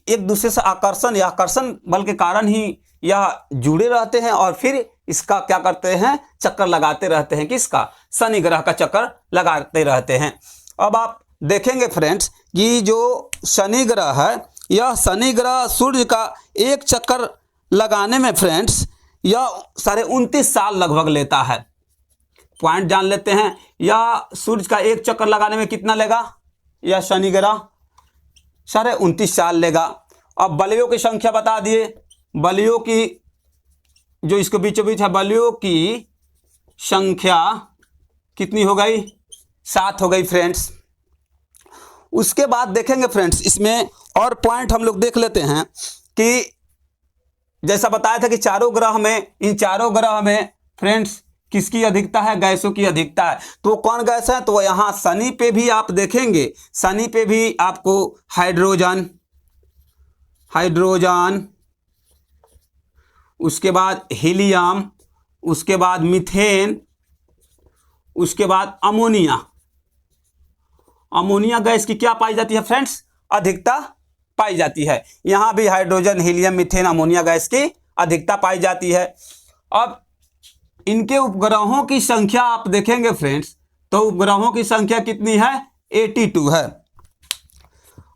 एक दूसरे से आकर्षण या आकर्षण बल के कारण ही यह जुड़े रहते हैं और फिर इसका क्या करते हैं? चक्कर लगाते रहते हैं। किसका? शनि ग्रह का चक्कर लगाते रहते हैं। अब आप देखेंगे फ्रेंड्स कि जो शनि ग्रह है यह शनि ग्रह सूर्य का एक चक्कर लगाने में फ्रेंड्स यह 29.5 साल लगभग लेता है। पॉइंट जान लेते हैं। यह सूर्य का एक चक्कर लगाने में कितना लेगा? यह शनि ग्रह 29.5 साल लेगा। अब बलियों की संख्या बता दिए। बलियों की जो इसके बीचों बीच है, बलियों की संख्या कितनी हो गई? 7 हो गई फ्रेंड्स। उसके बाद देखेंगे फ्रेंड्स इसमें और पॉइंट हम लोग देख लेते हैं कि जैसा बताया था कि चारों ग्रह में, इन चारों ग्रह में फ्रेंड्स किसकी अधिकता है? गैसों की अधिकता है। तो कौन गैस है? तो यहाँ शनि पे भी आप देखेंगे, शनि पे भी आपको हाइड्रोजन, उसके बाद हीलियम, उसके बाद मीथेन, उसके बाद अमोनिया गैस की क्या पाई जाती है फ्रेंड्स? अधिकता पाई जाती है। यहाँ भी hydrogen, helium, methane, ammonia gas की अधिकता पाई जाती है। अब इनके उपग्रहों की संख्या आप देखेंगे फ्रेंड्स तो उपग्रहों की संख्या कितनी है? 82 है।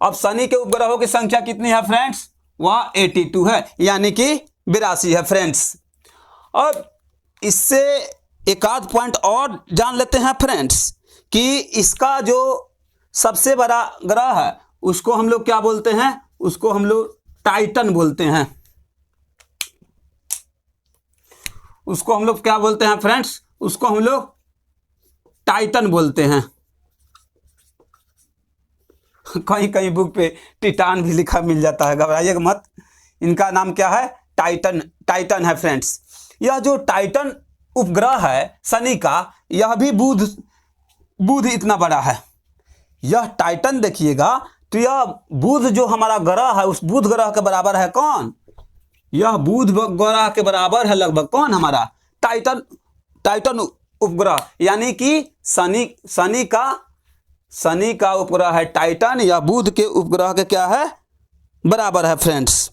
अब शनि के उपग्रहों की संख्या कितनी है फ्रेंड्स? वह 82 है, यानी कि 82 है फ्रेंड्स। अब इससे एक आध पॉइंट और जान लेते हैं फ्रेंड्स कि इसका जो सबसे बड़ा ग्रह है उसको हम लोग क्या बोलते हैं? उसको हम लोग टाइटन बोलते हैं। उसको हम लोग क्या बोलते हैं फ्रेंड्स? उसको हम लोग टाइटन बोलते हैं। कहीं कहीं बुक पे टिटान भी लिखा मिल जाता है, घबराइएगा मत। इनका नाम क्या है? टाइटन है फ्रेंड्स। यह जो टाइटन उपग्रह है शनि का, यह भी बुध इतना बड़ा है। यह टाइटन देखिएगा तो यह बुध जो हमारा ग्रह है उस बुध ग्रह के बराबर है। कौन? यह बुध ग्रह के बराबर है लगभग। कौन? हमारा टाइटन उपग्रह, यानी कि शनि का उपग्रह है टाइटन, या बुध के उपग्रह के क्या है? बराबर है फ्रेंड्स।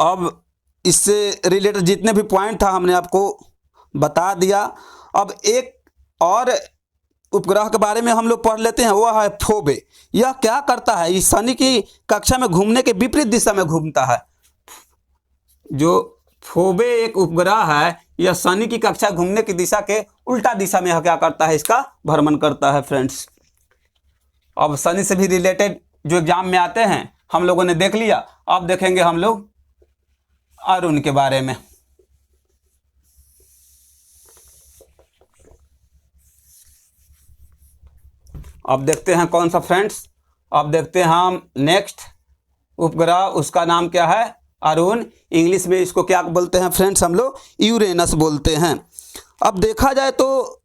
अब इससे रिलेटेड जितने भी पॉइंट था हमने आपको बता दिया। अब एक और उपग्रह के बारे में हम लोग पढ़ लेते हैं, वह है फोबे। यह क्या करता है? इस शनि की कक्षा में घूमने के विपरीत दिशा में घूमता है। जो फोबे एक उपग्रह है यह शनि की कक्षा घूमने की दिशा के उल्टा दिशा में क्या करता है? इसका भ्रमण करता है फ्रेंड्स। अब शनि से भी रिलेटेड जो एग्जाम में आते हैं हम लोगों ने देख लिया। अब देखेंगे हम लोग अरुण के बारे में। अब देखते हैं कौन सा फ्रेंड्स, अब देखते हैं हम नेक्स्ट उपग्रह, उसका नाम क्या है, अरुण। इंग्लिश में इसको क्या बोलते हैं फ्रेंड्स, हम लोग यूरेनस बोलते हैं। अब देखा जाए तो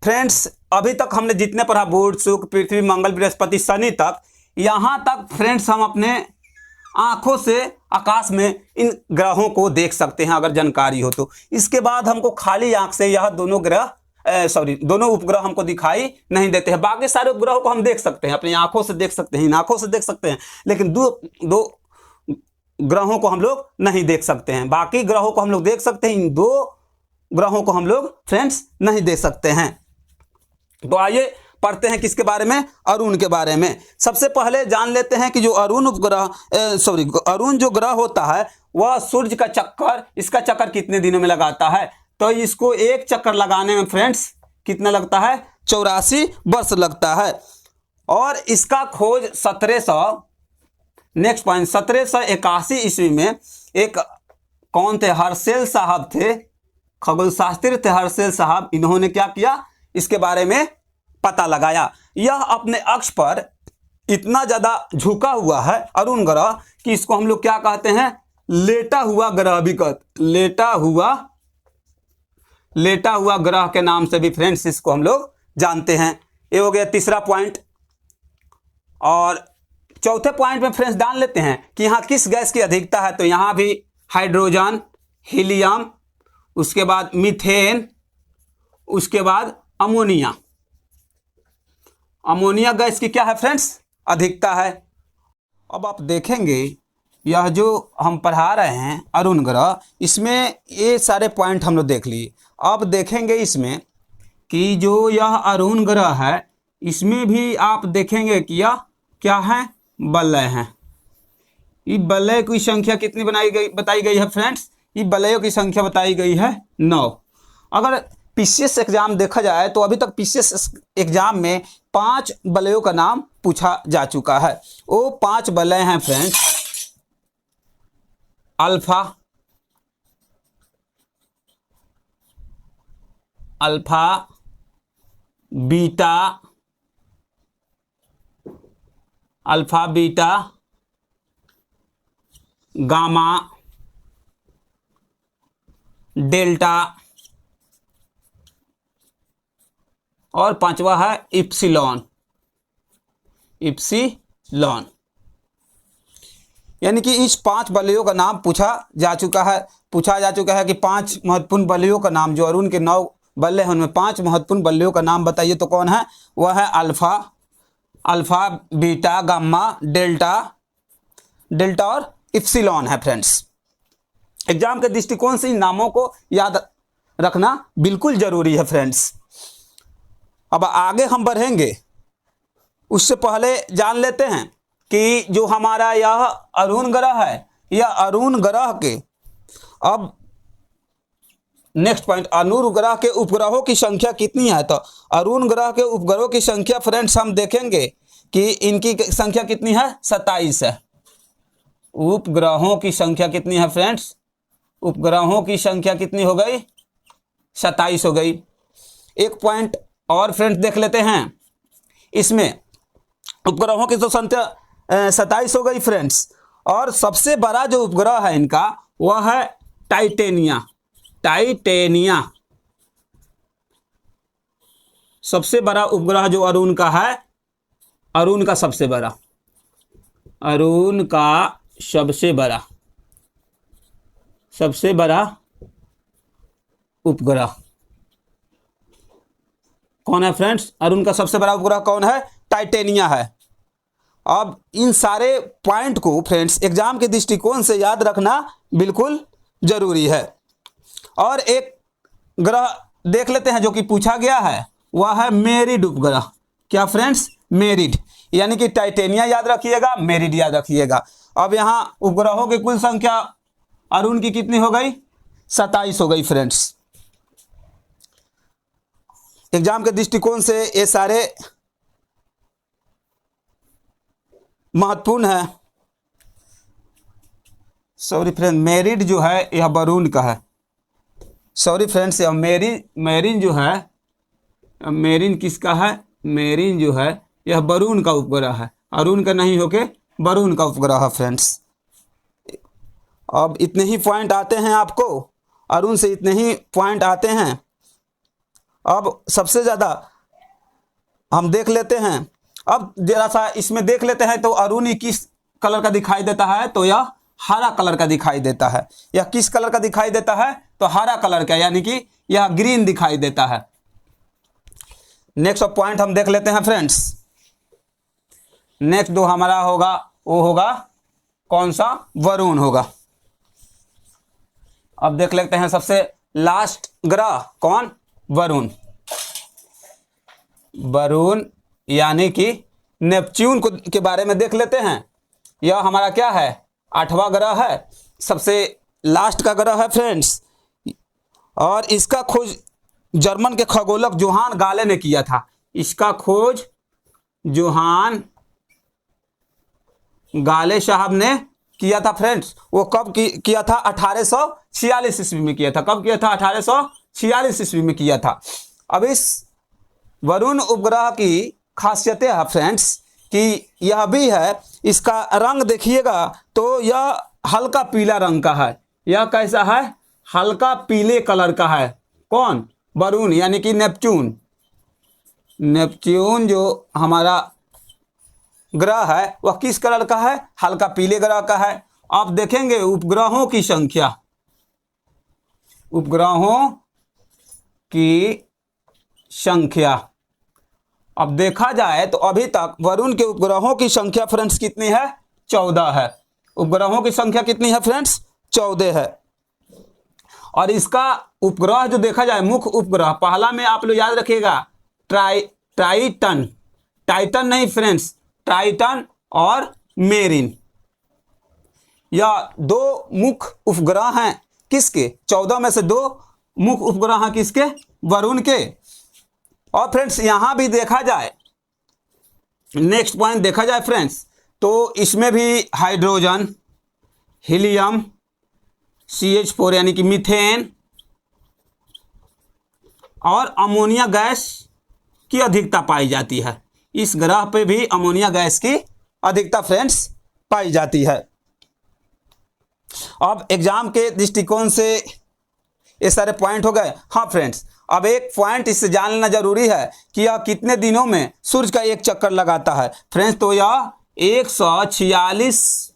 फ्रेंड्स अभी तक हमने जितने पढ़ा, बुध, शुक्र, पृथ्वी, मंगल, बृहस्पति, शनि तक, यहाँ तक फ्रेंड्स हम अपने आंखों से आकाश में इन ग्रहों को देख सकते हैं अगर जानकारी हो तो। इसके बाद हमको खाली आंख से यह दोनों ग्रह दोनों उपग्रह हमको दिखाई नहीं देते हैं। बाकी सारे उपग्रहों को हम देख सकते हैं, अपनी आंखों से देख सकते हैं, इन आंखों से देख सकते हैं, लेकिन दो ग्रहों को हम लोग नहीं देख सकते हैं। बाकी ग्रहों को हम लोग देख सकते हैं, इन दो ग्रहों को हम लोग फ्रेंड्स नहीं देख सकते हैं। तो आइए पढ़ते हैं किसके बारे में, अरुण के बारे में। सबसे पहले जान लेते हैं कि जो अरुण अरुण जो ग्रह होता है वह सूर्य का चक्कर, इसका चक्कर कितने दिनों में लगाता है। तो इसको एक चक्कर लगाने में फ्रेंड्स कितना लगता है, 84 वर्ष लगता है। और इसका खोज 1781 ईस्वी में एक कौन थे, हर्शेल साहब थे, खगोल शास्त्री थे हर्शेल साहब। इन्होंने क्या किया, इसके बारे में पता लगाया। यह अपने अक्ष पर इतना ज़्यादा झुका हुआ है अरुण ग्रह कि इसको हम लोग क्या कहते हैं, लेटा हुआ ग्रह भी कहते, लेटा हुआ ग्रह के नाम से भी फ्रेंड्स इसको हम लोग जानते हैं। ये हो गया तीसरा पॉइंट। और चौथे पॉइंट में फ्रेंड्स जान लेते हैं कि यहाँ किस गैस की अधिकता है। तो यहाँ भी हाइड्रोजन, हीलियम, उसके बाद मीथेन, उसके बाद अमोनिया। अमोनिया गैस की क्या है फ्रेंड्स, अधिकता है। अब आप देखेंगे यह जो हम पढ़ा रहे हैं अरुण ग्रह, इसमें ये सारे पॉइंट हम लोग देख लिए। अब देखेंगे इसमें कि जो यह अरुण ग्रह है इसमें भी आप देखेंगे कि यह क्या है, वलय हैं। ये वलय की संख्या कितनी बताई गई है फ्रेंड्स, ये वलयों की संख्या बताई गई है 9। अगर पीसीएस एग्जाम देखा जाए तो अभी तक पीसीएस एग्जाम में 5 वलयों का नाम पूछा जा चुका है। वो 5 वलय हैं friends, alpha, beta, gamma, delta और 5वां है इप्सिलॉन। यानी कि इस 5 वलयों का नाम पूछा जा चुका है कि 5 महत्वपूर्ण वलयों का नाम, जो अरुण के 9 वलय हैं उनमें 5 महत्वपूर्ण वलयों का नाम बताइए। तो कौन है, वह है अल्फा, बीटा, गामा, डेल्टा और इप्सिलॉन है फ्रेंड्स। एग्जाम के दृष्टिकोण से इन नामों को याद रखना बिल्कुल जरूरी है फ्रेंड्स। अब आगे हम बढ़ेंगे, उससे पहले जान लेते हैं कि जो हमारा यह अरुण ग्रह है, यह अरुण ग्रह के अब नेक्स्ट पॉइंट, अरुण ग्रह के उपग्रहों की संख्या कितनी है। तो अरुण ग्रह के उपग्रहों की संख्या फ्रेंड्स हम देखेंगे कि इनकी संख्या कितनी है, 27 है। उपग्रहों की संख्या कितनी है फ्रेंड्स, उपग्रहों की संख्या कितनी हो गई, 27 हो गई। एक पॉइंट और फ्रेंड्स देख लेते हैं, इसमें उपग्रहों की तो संख्या 27 हो गई फ्रेंड्स। और सबसे बड़ा जो उपग्रह है इनका वह है टाइटेनिया। सबसे बड़ा उपग्रह जो अरुण का है, अरुण का सबसे बड़ा उपग्रह कौन है फ्रेंड्स, अरुण का सबसे बड़ा उपग्रह कौन है, टाइटेनिया है। अब इन सारे पॉइंट को फ्रेंड्स एग्जाम के दृष्टिकोण से याद रखना बिल्कुल जरूरी है। और एक ग्रह देख लेते हैं जो कि पूछा गया है, वह है मेरिड उपग्रह। क्या फ्रेंड्स, मेरिड, यानी कि टाइटेनिया याद रखिएगा, मेरिड याद रखिएगा। अब यहाँ उपग्रहों की कुल संख्या अरुण की कितनी हो गई, 27 हो गई फ्रेंड्स। एग्जाम के दृष्टिकोण से ये सारे महत्वपूर्ण है। सॉरी फ्रेंड, मेरिड जो है यह वरुण का है। सॉरी फ्रेंड्स, यह मेरिन जो है, मेरिन किसका है? मेरिन जो है यह वरुण का उपग्रह है, अरुण का नहीं होके वरुण का उपग्रह है फ्रेंड्स। अब इतने ही पॉइंट आते हैं आपको, अरुण से इतने ही पॉइंट आते हैं। अब सबसे ज़्यादा हम देख लेते हैं, अब जरा सा इसमें देख लेते हैं तो अरुण ही किस कलर का दिखाई देता है? तो यह हरा कलर का दिखाई देता है। यह किस कलर का दिखाई देता है? तो हरा कलर का, यानी कि यह ग्रीन दिखाई देता है। नेक्स्ट पॉइंट हम देख लेते हैं फ्रेंड्स। नेक्स्ट जो हमारा होगा वो होगा कौन सा? वरुण होगा। अब देख लेते हैं सबसे लास्ट ग्रह कौन? वरुण। वरुण यानी कि नेपच्यून को के बारे में देख लेते हैं। यह हमारा क्या है? 8वां ग्रह है, सबसे लास्ट का ग्रह है फ्रेंड्स। और इसका खोज जर्मन के खगोलक जोहान गाले ने किया था। इसका खोज जोहान गाले साहब ने किया था फ्रेंड्स। वो कब किया था? 1846 ईस्वी में किया था। कब किया था? 1846 ईस्वी में किया था। अब इस वरुण उपग्रह की खासियतें है फ्रेंड्स कि यह भी है, इसका रंग देखिएगा तो यह हल्का पीला रंग का है। यह कैसा है? हल्का पीले कलर का है। कौन? वरुण यानी कि नेपच्यून। नेपच्यून जो हमारा ग्रह है वह किस कलर का है? हल्का पीले ग्रह का है। आप देखेंगे उपग्रहों की संख्या, उपग्रहों की संख्या अब देखा जाए तो अभी तक वरुण के उपग्रहों की संख्या फ्रेंड्स कितनी है? 14 है। उपग्रहों की संख्या कितनी है फ्रेंड्स? 14 है। और इसका उपग्रह जो देखा जाए, मुख्य उपग्रह पहला में आप लोग याद रखिएगा टाइटन। टाइटन नहीं फ्रेंड्स, टाइटन और मेरिन, यह 2 मुख्य उपग्रह हैं। किसके? 14 में से 2 मुख्य उपग्रह हैं। किसके? वरुण के। और फ्रेंड्स यहां भी देखा जाए, नेक्स्ट पॉइंट देखा जाए फ्रेंड्स, तो इसमें भी हाइड्रोजन, हीलियम, CH4 यानी कि मीथेन और अमोनिया गैस की अधिकता पाई जाती है। इस ग्रह पे भी अमोनिया गैस की अधिकता फ्रेंड्स पाई जाती है। अब एग्जाम के दृष्टिकोण से ये सारे पॉइंट हो गए। हाँ फ्रेंड्स, अब एक पॉइंट इससे जान लेना जरूरी है कि यह कितने दिनों में सूर्य का एक चक्कर लगाता है फ्रेंड्स। तो यह 146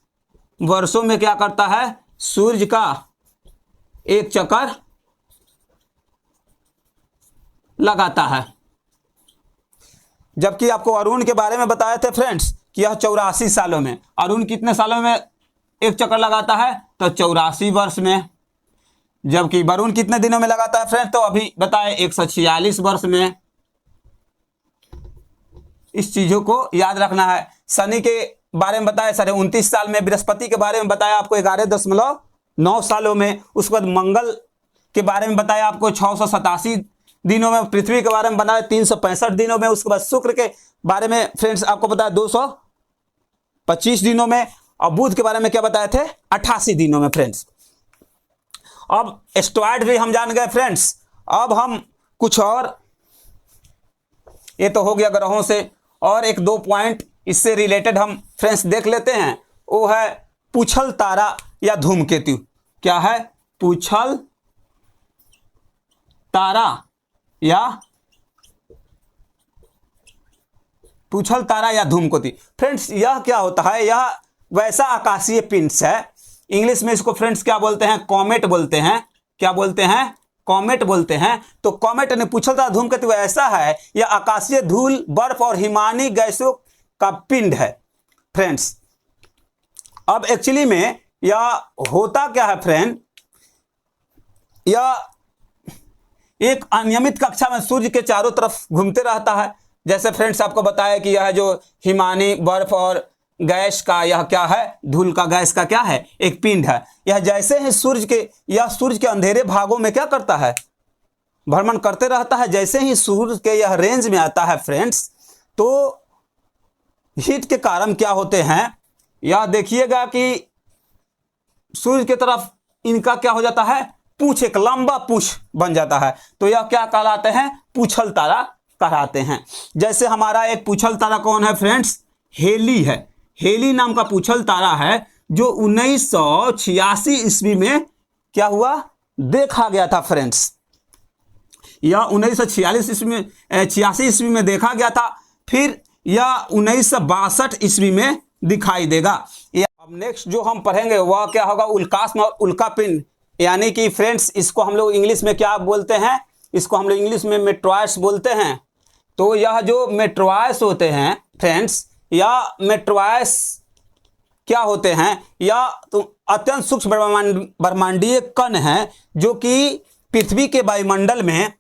वर्षों में क्या करता है? सूर्य का एक चक्कर लगाता है। जबकि आपको अरुण के बारे में बताए थे फ्रेंड्स कि यह 84 सालों में। अरुण कितने सालों में एक चक्कर लगाता है? तो 84 वर्ष में। जबकि वरुण कितने दिनों में लगाता है फ्रेंड्स? तो अभी बताए 146 वर्ष में। इस चीजों को याद रखना है। शनि के बारे में बताया 29 साल में। बृहस्पति के बारे में बताया आपको 11.9 सालों में। उसके बाद मंगल के बारे में बताया आपको 687 दिनों में। पृथ्वी के बारे में बताया 365 दिनों में। उसके बाद शुक्र के बारे में फ्रेंड्स आपको बताया 225 दिनों में। और बुध के बारे में क्या बताए थे? 88 दिनों में फ्रेंड्स। अब एस्ट्रॉयड भी हम जान गए फ्रेंड्स। अब हम कुछ और, ये तो हो गया ग्रहों से, और 1-2 पॉइंट इससे रिलेटेड हम फ्रेंड्स देख लेते हैं। वो है पूछल तारा या धूमकेतु। क्या है? पूछल तारा या धूमकेतु। फ्रेंड्स यह क्या होता है? यह वैसा आकाशीय पिंड है, इंग्लिश में इसको फ्रेंड्स क्या बोलते हैं? कॉमेट बोलते हैं। क्या बोलते हैं? कॉमेट बोलते हैं। तो कॉमेट ने पूछल था धूमकेतु ऐसा है, यह आकाशीय धूल, बर्फ और हिमानी गैसों का पिंड है फ्रेंड्स। अब एक्चुअली में यह होता क्या है फ्रेंड? यह एक अनियमित कक्षा में सूर्य के चारों तरफ घूमते रहता है। जैसे फ्रेंड्स आपको बताया कि यह जो हिमानी, बर्फ और गैस का, यह क्या है? धूल का, गैस का क्या है? एक पिंड है। यह जैसे ही सूर्य के अंधेरे भागों में क्या करता है? भ्रमण करते रहता है। जैसे ही सूर्य के यह रेंज में आता है फ्रेंड्स, तो हीट के कारण क्या होते हैं, यह देखिएगा कि सूर्य की तरफ इनका क्या हो जाता है, पूछ, एक लंबा पूछ बन जाता है, तो यह क्या कहलाते हैं, पूछल तारा कहलाते हैं। जैसे हमारा एक पूछल तारा कौन है फ्रेंड्स, हेली है। हेली नाम का पूछल तारा है जो 1986 ईस्वी में क्या हुआ, देखा गया था फ्रेंड्स। यह 1946 ईस्वी में 86 ईस्वी में देखा गया था, फिर यह 1962 ईस्वी में दिखाई देगा। अब नेक्स्ट जो हम पढ़ेंगे वह क्या होगा, उल्कास्म और उल्कापिंड, यानी कि फ्रेंड्स इसको हम लोग इंग्लिश में क्या बोलते हैं, इसको हम लोग इंग्लिश में मेट्रॉयड्स बोलते हैं। तो यह जो मेट्रॉयड्स होते हैं फ्रेंड्स, या मेट्रॉयड्स क्या होते हैं, या तो अत्यंत सूक्ष्म ब्रह्मांडीय कण हैं जो कि पृथ्वी के वायुमंडल में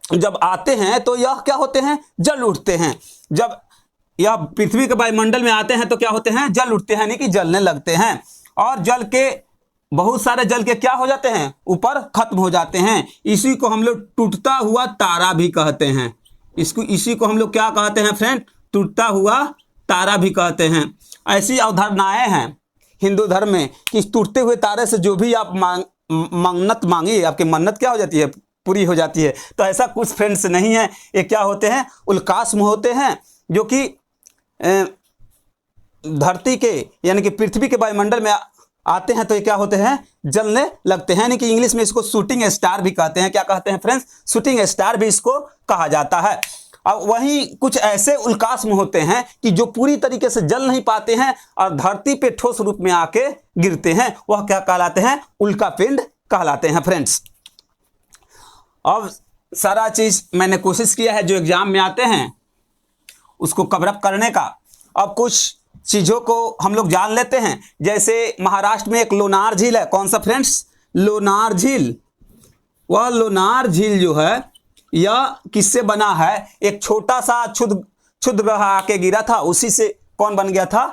जब आते हैं तो यह क्या होते हैं, जल उठते हैं। जब यह पृथ्वी के वायुमंडल में आते हैं तो क्या होते हैं, जल उठते हैं, यानी कि जलने लगते हैं, और जल के बहुत सारे जल के क्या हो जाते हैं, ऊपर खत्म हो जाते हैं। इसी को हम लोग टूटता हुआ तारा भी कहते हैं। इसी को हम लोग क्या कहते हैं फ्रेंड, टूटता हुआ तारा भी कहते हैं। ऐसी अवधारणाएं हैं हिंदू धर्म में कि इस टूटते हुए तारे से जो भी आप मन्नत मांगिए, आपकी मन्नत क्या हो जाती है, पूरी हो जाती है। तो ऐसा कुछ फ्रेंड्स नहीं है, ये क्या होते हैं, उल्कास्म होते हैं, जो कि धरती के यानी कि पृथ्वी के वायुमंडल में आते हैं तो ये क्या होते हैं, जलने लगते हैं, यानी कि इंग्लिश में इसको शूटिंग स्टार भी कहते हैं। क्या कहते हैं फ्रेंड्स, शूटिंग स्टार भी इसको कहा जाता है। अब वहीं कुछ ऐसे उल्कास्म होते हैं कि जो पूरी तरीके से जल नहीं पाते हैं और धरती पे ठोस रूप में आके गिरते हैं, वह क्या कहलाते हैं, उल्कापिंड कहलाते हैं फ्रेंड्स। अब सारा चीज मैंने कोशिश किया है जो एग्जाम में आते हैं उसको कवर अप करने का। अब कुछ चीज़ों को हम लोग जान लेते हैं। जैसे महाराष्ट्र में एक लोनार झील है, कौन सा फ्रेंड्स, लोनार झील। वह लोनार झील जो है यह किससे बना है, एक छोटा सा क्षुद्र ग्रह आके गिरा था, उसी से कौन बन गया था,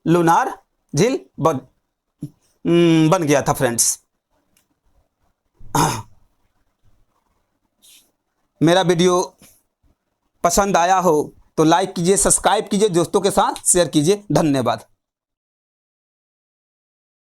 लोनार झील बन गया था फ्रेंड्स। मेरा वीडियो पसंद आया हो तो लाइक कीजिए, सब्सक्राइब कीजिए, दोस्तों के साथ शेयर कीजिए। धन्यवाद।